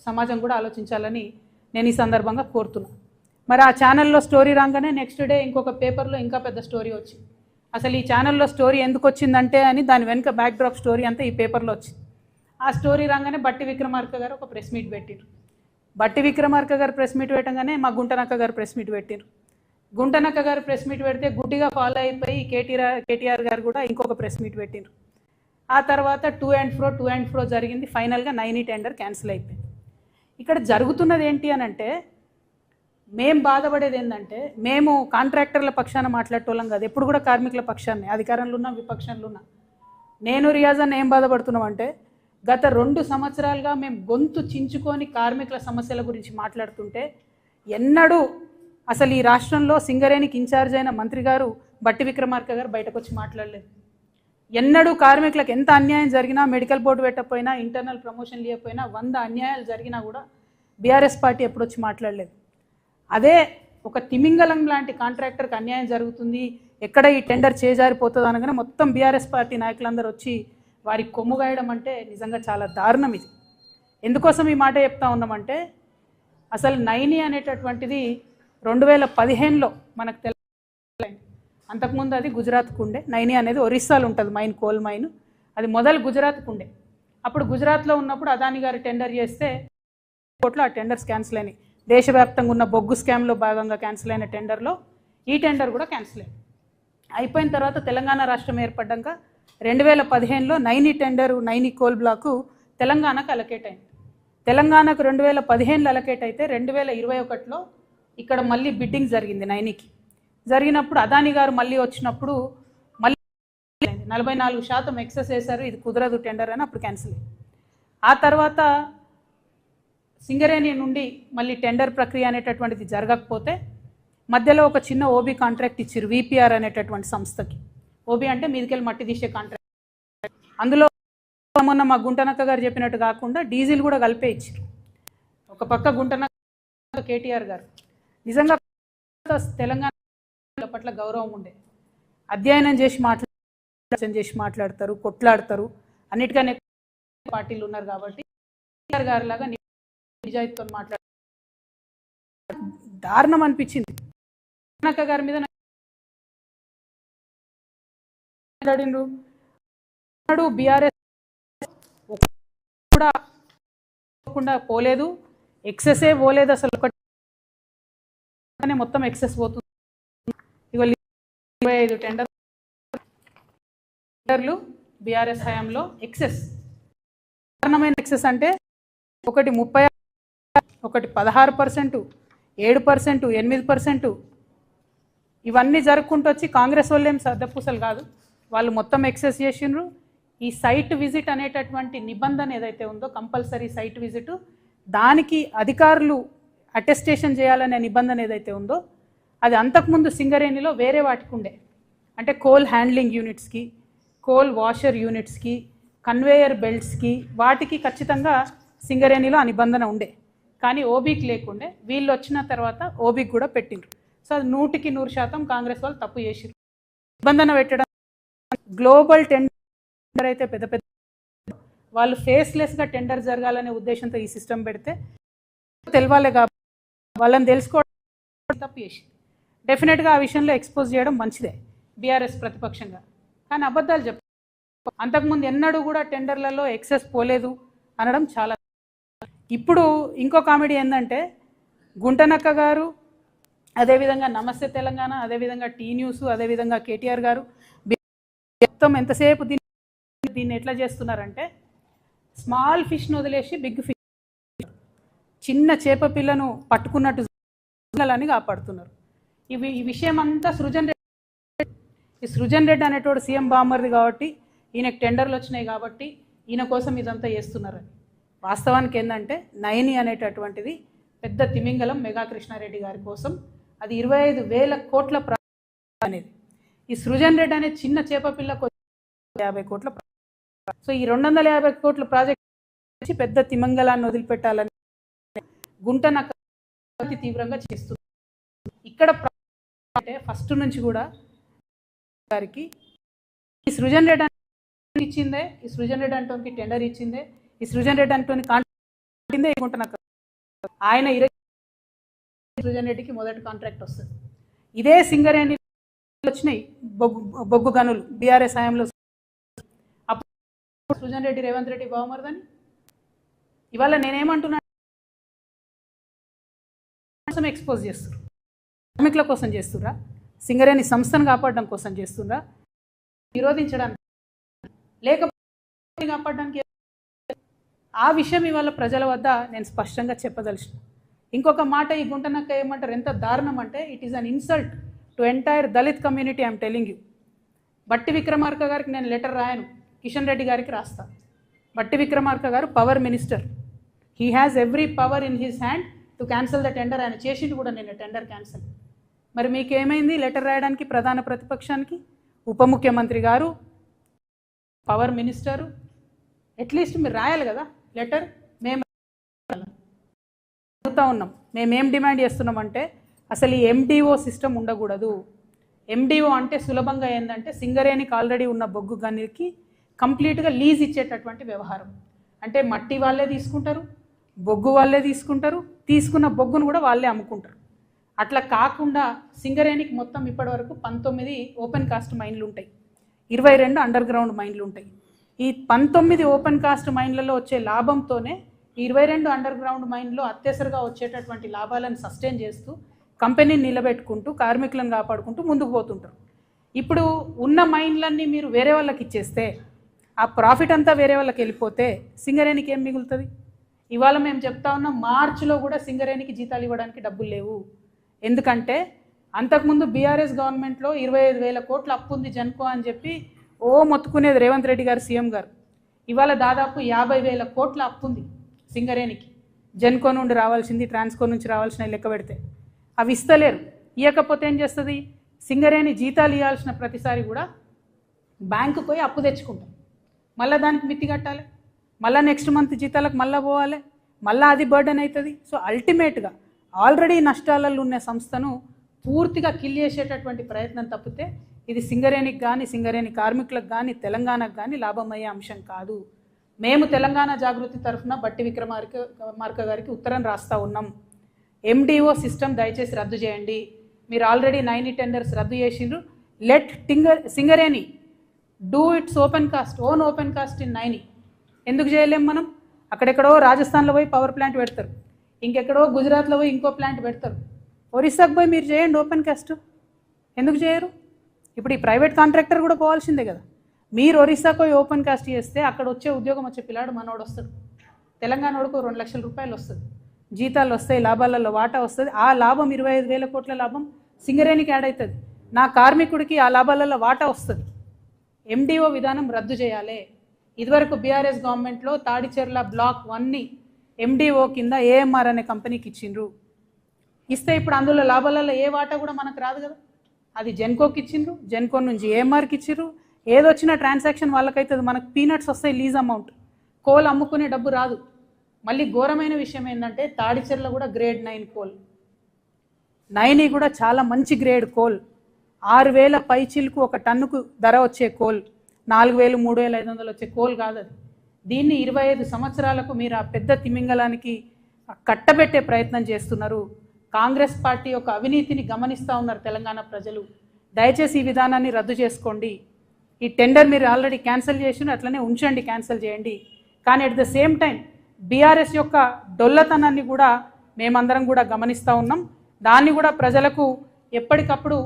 సమాజం కూడా ఆలోచించాలని నేను ఈ సందర్భంగా కోరుతున్నాను. మరి ఆ ఛానల్లో స్టోరీ రాగానే నెక్స్ట్ డే ఇంకొక పేపర్లో ఇంకా పెద్ద స్టోరీ వచ్చింది. అసలు ఈ ఛానల్లో స్టోరీ ఎందుకు వచ్చిందంటే అని దాని వెనుక బ్యాక్డ్రాప్ స్టోరీ అంతా ఈ పేపర్లో వచ్చింది. ఆ స్టోరీ రాగానే బట్టి విక్రమార్క గారు ఒక ప్రెస్ మీట్ పెట్టారు. బట్టి విక్రమార్క గారు ప్రెస్ మీట్ పెట్టగానే మా గుంటనక్క గారు ప్రెస్ మీట్ పెట్టారు. గుంటనక్క గారు ప్రెస్ మీట్ పెడితే గుడ్డిగా ఫాలో అయిపోయి కేటీఆర్ గారు కూడా ఇంకొక ప్రెస్ మీట్ పెట్టారు. ఆ తర్వాత టూ అండ్ ఫ్రో జరిగింది. ఫైనల్గా 9 టెండర్ క్యాన్సిల్ అయిపోయింది. ఇక్కడ జరుగుతున్నది ఏంటి అని అంటే, మేము బాధపడేది ఏంటంటే, మేము కాంట్రాక్టర్ల పక్షాన మాట్లాడేటోళ్ళం కాదు, ఎప్పుడు కూడా కార్మికుల పక్షాన్ని, అధికారంలో ఉన్నా విపక్షంలో ఉన్నా. నేను రియాజన్ ఏం బాధపడుతున్నామంటే, గత 2 సంవత్సరాలుగా మేము గొంతు చించుకొని కార్మికుల సమస్యల గురించి మాట్లాడుతుంటే ఎన్నడూ అసలు ఈ రాష్ట్రంలో సింగరేణికి ఇన్ఛార్జ్ అయిన మంత్రి గారు బట్టి విక్రమార్క గారు బయటకు వచ్చి మాట్లాడలేదు. ఎన్నడూ కార్మికులకు ఎంత అన్యాయం జరిగినా, మెడికల్ బోర్డు పెట్టకపోయినా, ఇంటర్నల్ ప్రమోషన్ లేకపోయినా, 100 అన్యాయాలు జరిగినా కూడా బీఆర్ఎస్ పార్టీ ఎప్పుడు వచ్చి మాట్లాడలేదు. అదే ఒక తిమింగలం లాంటి కాంట్రాక్టర్కి అన్యాయం జరుగుతుంది, ఎక్కడ ఈ టెండర్ చేజారిపోతుంది అనగానే మొత్తం బీఆర్ఎస్ పార్టీ నాయకులందరూ వచ్చి వారికి కొమ్ముగాయడం అంటే నిజంగా చాలా దారుణం. ఇది ఎందుకోసం ఈ మాట చెప్తా ఉన్నామంటే, అసలు నైని అనేటటువంటిది 2015లో మనకు తెలంగాణ, అంతకుముందు అది గుజరాత్కు ఉండే. నైని అనేది ఒరిస్సాలో ఉంటుంది మైన్, కోల్ మైన్. అది మొదలు గుజరాత్కు ఉండే. అప్పుడు గుజరాత్లో ఉన్నప్పుడు అదాని గారు టెండర్ చేస్తే కోట్లో ఆ టెండర్స్ క్యాన్సిల్ అయినాయి. దేశవ్యాప్తంగా ఉన్న బొగ్గు స్కామ్లో భాగంగా క్యాన్సిల్ అయిన టెండర్లో ఈ టెండర్ కూడా క్యాన్సిల్ అయింది. అయిపోయిన తర్వాత తెలంగాణ రాష్ట్రం ఏర్పడ్డాక 2015లో Naini tender, Naini coal block తెలంగాణకు అలకేట్ అయింది. తెలంగాణకు 2015లో అలకేట్ అయితే 2021లో ఇక్కడ మళ్ళీ బిడ్డింగ్ జరిగింది నైనికి. జరిగినప్పుడు అదాని గారు మళ్ళీ వచ్చినప్పుడు మళ్ళీ 44% ఎక్సెస్ వేశారు, ఇది కుదరదు టెండర్ అని అప్పుడు క్యాన్సిల్ అయింది. ఆ తర్వాత సింగరేణి నుండి మళ్ళీ టెండర్ ప్రక్రియ అనేటటువంటిది జరగకపోతే మధ్యలో ఒక చిన్న ఓబీ కాంట్రాక్ట్ ఇచ్చారు విపిఆర్ అనేటటువంటి సంస్థకి. ఓబీ అంటే మీదికెళ్ళి మట్టి తీసే కాంట్రాక్ట్. అందులో మొన్న మా గుంటనక్క గారు చెప్పినట్టు కాకుండా డీజిల్ కూడా కలిపే ఇచ్చారు. ఒక పక్క గుంటనక్క, కేటీఆర్ గారు నిజంగా తెలంగాణ పట్ల గౌరవం ఉండే, అధ్యయనం చేసి మాట్లాడతారు, కొట్లాడతారు, అన్నిటికన్నా పార్టీలు ఉన్నారు కాబట్టి కేటీఆర్ గారి లాగా నిజాయితీతో మాట్లాడారు. దారుణం అనిపించింది. గుంటనక్క గారి మీద మాట్లాడిండ్రు. బీఆర్ఎస్ కూడా పోలేదు, ఎక్సెసే పోలేదు, అసలు ఒకటి మొత్తం ఎక్సెస్ పోతుంది. ఇవాళ 25 టెండర్లు బీఆర్ఎస్ హయాంలో ఎక్సెస్. కారణమైన ఎక్సెస్ అంటే ఒకటి 30, ఒకటి 16%, 7%, 8%. ఇవన్నీ జరుపుకుంటూ వచ్చి కాంగ్రెస్ వాళ్ళు ఏం సర్దపూసలు కాదు, వాళ్ళు మొత్తం ఎక్సెస్ చేసిండ్రు. ఈ సైట్ విజిట్ అనేటటువంటి నిబంధన ఏదైతే ఉందో, కంపల్సరీ సైట్ విజిట్, దానికి అధికారులు అటెస్టేషన్ చేయాలనే నిబంధన ఏదైతే ఉందో అది అంతకుముందు సింగరేణిలో వేరే వాటికి ఉండే. అంటే కోల్ హ్యాండ్లింగ్ యూనిట్స్కి, కోల్ వాషర్ యూనిట్స్కి, కన్వేయర్ బెల్ట్స్కి, వాటికి ఖచ్చితంగా సింగరేణిలో ఆ నిబంధన ఉండే. కానీ ఓబీకి లేకుండే. వీళ్ళు వచ్చిన తర్వాత ఓబీకి కూడా పెట్టిండ్రు. సో అది 100% కాంగ్రెస్ వాళ్ళు తప్పు చేసిరు. నిబంధన పెట్టడం, గ్లోబల్ టెండర్ అయితే పెద్ద పెద్ద వాళ్ళు ఫేస్లెస్గా టెండర్ జరగాలనే ఉద్దేశంతో ఈ సిస్టమ్ పెడితే తెలవాలి కాబట్టి వాళ్ళని తెలుసుకోవడం తప్పు చేసి డెఫినెట్గా ఆ విషయంలో ఎక్స్పోజ్ చేయడం మంచిదే బీఆర్ఎస్ ప్రతిపక్షంగా. కానీ అబద్ధాలు చెప్పారు. అంతకుముందు ఎన్నడూ కూడా టెండర్లలో ఎక్సెస్ పోలేదు అనడం చాలా. ఇప్పుడు ఇంకో కామెడీ ఏంటంటే, గుంటనక్క గారు, అదేవిధంగా నమస్తే తెలంగాణ, అదేవిధంగా టీ న్యూస్, అదేవిధంగా కేటీఆర్ గారు మొత్తం ఎంతసేపు దీన్ని ఎట్లా చేస్తున్నారంటే, స్మాల్ ఫిష్ను వదిలేసి బిగ్ ఫిష్, చిన్న చేప పిల్లను పట్టుకున్నట్టు అని కాపాడుతున్నారు. ఈ విషయం అంతా సృజన్ రెడ్డి అనేటోడు సీఎం బామ్మర్ది కాబట్టి, ఈయనకు టెండర్లు వచ్చినాయి కాబట్టి ఈయన కోసం ఇదంతా చేస్తున్నారని. వాస్తవానికి ఏంటంటే, నైని అనేటటువంటిది పెద్ద తిమింగలం మెగా కృష్ణారెడ్డి గారి కోసం. అది 25,000 కోట్ల ప్రాజెక్ట్ అనేది. ఈ సృజన్ రెడ్డి అనే చిన్న చేప పిల్లకు 50 కోట్ల. సో ఈ 250 కోట్ల ప్రాజెక్ట్ పెద్ద తిమింగలాన్ని వదిలిపెట్టాలని గుంటనక్క తీవ్రంగా చేస్తుంది. ఇక్కడ అంటే ఫస్ట్ నుంచి కూడా గారికి ఈ సృజన్ రెడ్డి ఇచ్చిందే, ఈ సృజన్ రెడ్డి అంటోనికి టెండర్ ఇచ్చిందే, ఈ సృజన్ రెడ్డి అంటోని కాంట్రాక్ట్ పెట్టిందే ఇగుంటున్నాక ఆయన సృజన్ రెడ్డికి మొదటి కాంట్రాక్ట్ వస్తుంది. ఇదే సింగరేణి వచ్చినాయి బొగ్గు గనులు బీఆర్ఎస్ హయాంలో. అప్పుడు సృజన్ రెడ్డి రేవంత్ రెడ్డి బాగుమరదని. ఇవాళ నేనేమంటున్నా, ఎక్స్పోజ్ చేస్తున్నారు, కార్మికుల కోసం చేస్తుర్రా, సింగరేణి సంస్థను కాపాడడం కోసం చేస్తుర్రా, నిరోధించడానికి లేకపోతే కాపాడడానికి? ఆ విషయం ఇవాళ ప్రజల వద్ద నేను స్పష్టంగా చెప్పదలిచిన. ఇంకొక మాట ఈ గుంటనక్క ఏమంటారు, ఎంత దారుణం అంటే, it is an insult to entire Dalit community. I'm telling you. బట్టి విక్రమార్క గారికి నేను లెటర్ రాయను, కిషన్ రెడ్డి గారికి రాస్తా. బట్టి విక్రమార్క గారు power minister, he has every power in his hand to cancel the tender. ఆయన చేసిండు కూడా నేను టెండర్ క్యాన్సిల్. మరి మీకేమైంది లెటర్ రాయడానికి? ప్రధాన ప్రతిపక్షానికి ఉప ముఖ్యమంత్రి గారు, పవర్ మినిస్టరు, అట్లీస్ట్ మీరు రాయాలి కదా లెటర్. మేము అడుగుతూ ఉన్నాం, మేమేం డిమాండ్ చేస్తున్నామంటే అసలు ఈ ఎండిఓ సిస్టమ్ ఉండకూడదు. ఎండిఓ అంటే సులభంగా ఏంటంటే సింగరేణికి ఆల్రెడీ ఉన్న బొగ్గు గనికి కంప్లీట్గా లీజ్ ఇచ్చేటటువంటి వ్యవహారం. అంటే మట్టి వాళ్ళే తీసుకుంటారు, బొగ్గు వాళ్ళే తీసుకుంటారు, తీసుకున్న బొగ్గును కూడా వాళ్ళే అమ్ముకుంటారు. అట్లా కాకుండా సింగరేణికి మొత్తం ఇప్పటివరకు 19 ఓపెన్ కాస్ట్ మైన్లు ఉంటాయి, 22 అండర్ గ్రౌండ్ మైన్లు ఉంటాయి. ఈ 19 ఓపెన్ కాస్ట్ మైన్లలో వచ్చే లాభంతోనే 22 అండర్ గ్రౌండ్ మైన్లో అత్యవసరంగా వచ్చేటటువంటి లాభాలను సస్టైన్ చేస్తూ కంపెనీని నిలబెట్టుకుంటూ కార్మికులను కాపాడుకుంటూ ముందుకు పోతుంటారు. ఇప్పుడు ఉన్న మైన్లన్నీ మీరు వేరే వాళ్ళకి ఇచ్చేస్తే, ఆ ప్రాఫిట్ అంతా వేరే వాళ్ళకి వెళ్ళిపోతే సింగరేణికి ఏం మిగులుతుంది? ఇవాళ మేము చెప్తా ఉన్నాం, మార్చిలో కూడా సింగరేణికి జీతాలు ఇవ్వడానికి డబ్బులు లేవు. ఎందుకంటే అంతకుముందు బీఆర్ఎస్ గవర్నమెంట్లో 25,000 కోట్ల అప్పు ఉంది జెన్కో అని చెప్పి మొత్తుకునేది రేవంత్ రెడ్డి గారు, సీఎం గారు. ఇవాళ దాదాపు 50,000 కోట్ల అప్పు ఉంది సింగరేణికి. జెన్కో నుండి రావాల్సింది, ట్రాన్స్కో నుంచి రావాల్సిన లెక్క పెడితే అవి ఇస్తలేరు. ఇవ్వకపోతే ఏం చేస్తుంది? సింగరేణి జీతాలు ఇవ్వాల్సిన ప్రతిసారి కూడా బ్యాంకు పోయి అప్పు తెచ్చుకుంటాం, మళ్ళీ దానికి మిత్తి కట్టాలి, మళ్ళీ నెక్స్ట్ మంత్ జీతాలకు మళ్ళీ పోవాలి, మళ్ళీ అది బర్డెన్ అవుతుంది. సో అల్టిమేట్గా ఆల్రెడీ నష్టాలలో ఉన్న సంస్థను పూర్తిగా కిల్ చేసేటటువంటి ప్రయత్నం తప్పితే ఇది సింగరేణికి కానీ, సింగరేణి కార్మికులకు కానీ, తెలంగాణకు కానీ లాభమయ్యే అంశం కాదు. మేము తెలంగాణ జాగృతి తరఫున బట్టి విక్రమార్క గారికి ఉత్తరం రాస్తూ ఉన్నాం. ఎండిఓ సిస్టమ్ దయచేసి రద్దు చేయండి. మీరు ఆల్రెడీ 90 టెండర్స్ రద్దు చేసిండ్రు. Let Singareni do it's open cast in 90. ఎందుకు చేయలేం మనం? అక్కడెక్కడో రాజస్థాన్లో పోయి పవర్ ప్లాంట్ పెడతారు, ఇంకెక్కడో గుజరాత్లో పోయి ఇంకో ప్లాంట్ పెడతారు. ఒరిస్సాకు పోయి మీరు చేయండి ఓపెన్ కాస్ట్, ఎందుకు చేయరు? ఇప్పుడు ఈ ప్రైవేట్ కాంట్రాక్టర్ కూడా పోవాల్సిందే కదా. మీరు ఒరిస్సాకు పోయి ఓపెన్ కాస్ట్ చేస్తే అక్కడ వచ్చే ఉద్యోగం వచ్చే పిల్లాడు మనోడు వస్తాడు, తెలంగాణ వాడుకు 2 లక్షల రూపాయలు వస్తుంది, జీతాలు వస్తాయి, లాభాలలో వాటా వస్తుంది. ఆ లాభం 25,000 కోట్ల లాభం సింగరేణికి యాడ్ అవుతుంది. నా కార్మికుడికి ఆ లాభాలలో వాటా వస్తుంది. ఎండిఓ విధానం రద్దు చేయాలి. ఇదివరకు బీఆర్ఎస్ గవర్నమెంట్లో తాడిచెర్ల బ్లాక్ 1ని ఎండిఓ కింద ఏఎంఆర్ అనే కంపెనీకి ఇచ్చిండ్రు. ఇస్తే ఇప్పుడు అందులో లాభాలలో ఏ వాటా కూడా మనకు రాదు కదా. అది జెన్కోకి ఇచ్చిండ్రు, జెన్కో నుంచి ఏఎంఆర్కి ఇచ్చిండ్రు. ఏదొచ్చినా ట్రాన్సాక్షన్ వాళ్ళకైతుంది, మనకు పీనట్స్ వస్తాయి లీజ్ అమౌంట్. కోల్ అమ్ముకునే డబ్బు రాదు. మళ్ళీ ఘోరమైన విషయం ఏంటంటే తాడిచెర్ల కూడా గ్రేడ్ 9 కోల్, 9 కూడా చాలా మంచి గ్రేడ్ కోల్, 6,000 పైచిలకు ఒక టన్నుకు ధర వచ్చే కోల్, 4,000 3,500 వచ్చే కోల్ కాదు అది. దీన్ని 25 సంవత్సరాలకు మీరు ఆ పెద్ద తిమింగలానికి కట్టబెట్టే ప్రయత్నం చేస్తున్నారు. కాంగ్రెస్ పార్టీ యొక్క అవినీతిని గమనిస్తూ ఉన్నారు తెలంగాణ ప్రజలు. దయచేసి ఈ విధానాన్ని రద్దు చేసుకోండి. ఈ టెండర్ మీరు ఆల్రెడీ క్యాన్సిల్ చేసిన అట్లనే ఉంచండి, క్యాన్సిల్ చేయండి. కానీ at the same time BRS యొక్క డొల్లతనాన్ని కూడా మేమందరం కూడా గమనిస్తూ ఉన్నాం. దాన్ని కూడా ప్రజలకు ఎప్పటికప్పుడు